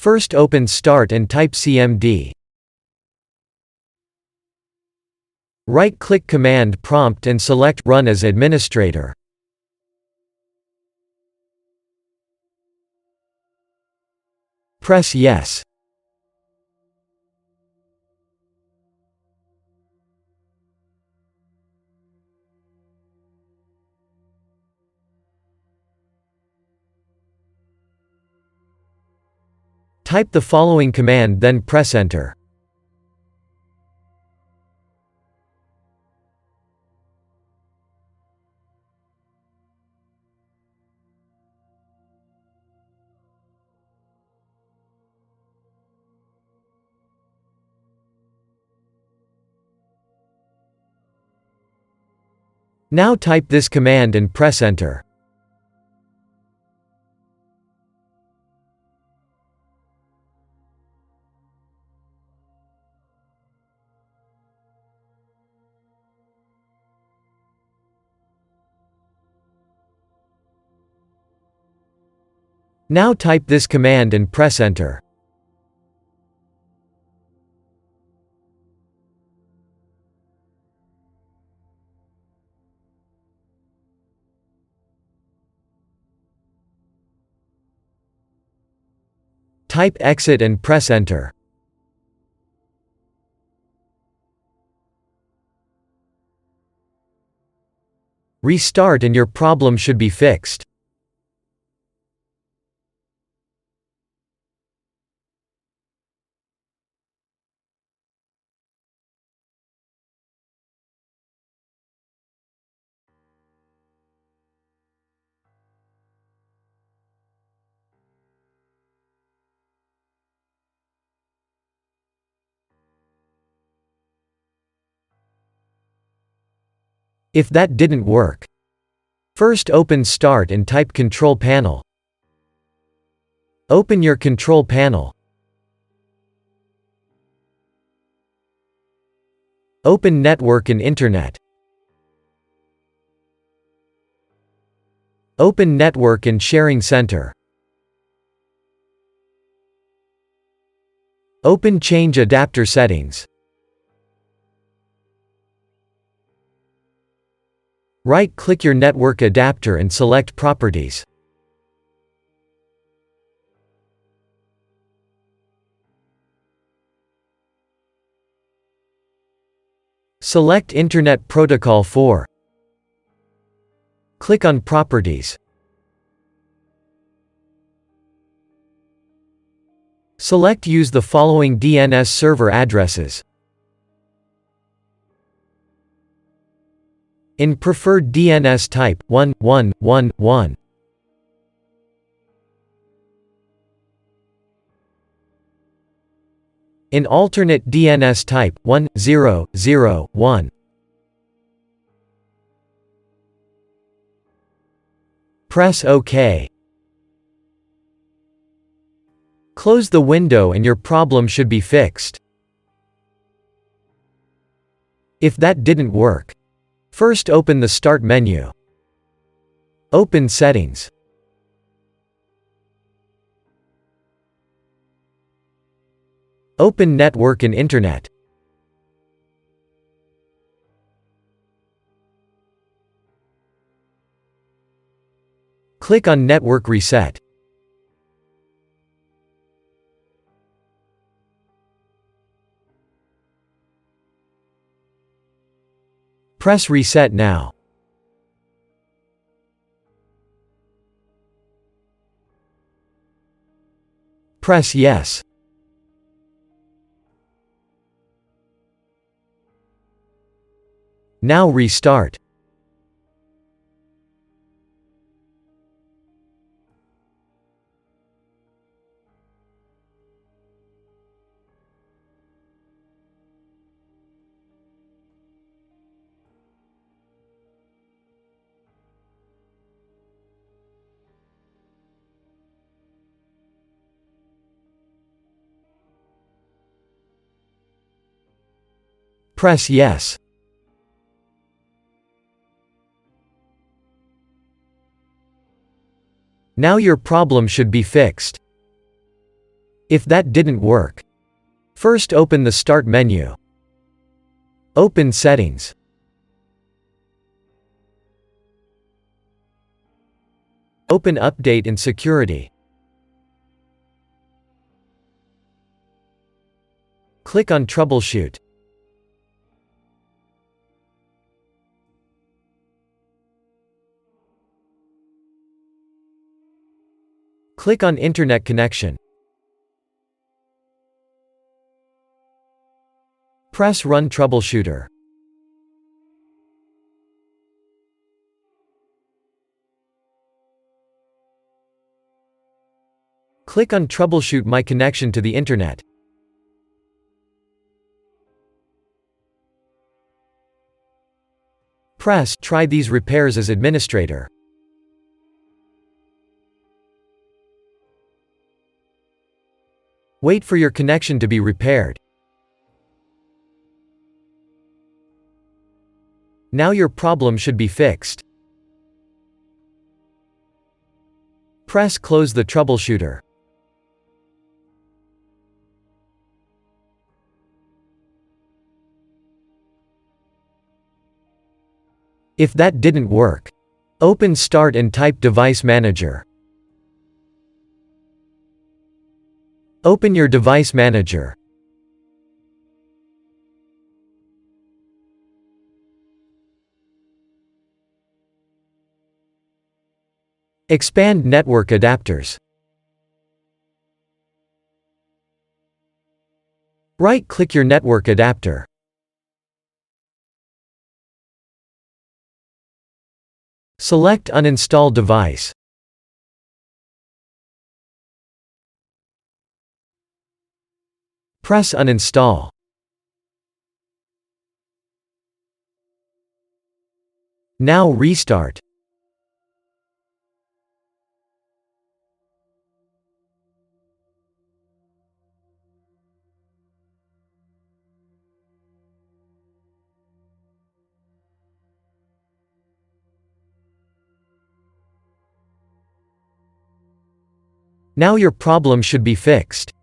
First open Start and type cmd. Right-click Command Prompt and select Run as Administrator. Press Yes. Type the following command, then press Enter. Now type this command and press Enter. Now type this command and press Enter. Type Exit and press Enter. Restart and your problem should be fixed. If that didn't work, first open Start and type Control Panel. Open your Control Panel. Open Network and Internet. Open Network and Sharing Center. Open Change Adapter Settings. Right-click your network adapter and select Properties. Select Internet Protocol 4. Click on Properties. Select Use the following DNS server addresses. In preferred DNS type, 1111. In alternate DNS type, 1001. Press OK. Close the window and your problem should be fixed. If that didn't work, first open the Start menu. Open Settings. Open Network and Internet. Click on Network Reset. Press Reset now. Press Yes. Now restart. Press Yes. Now your problem should be fixed. If that didn't work, first open the Start menu. Open Settings. Open Update and Security. Click on Troubleshoot. Click on Internet Connection. Press Run Troubleshooter. Click on Troubleshoot my connection to the Internet. Press Try these repairs as administrator. Wait for your connection to be repaired. Now your problem should be fixed. Press Close the troubleshooter. If that didn't work, open Start and type Device Manager. Open your Device Manager. Expand Network Adapters. Right-click your network adapter. Select Uninstall Device. Press Uninstall. Now restart. Now your problem should be fixed.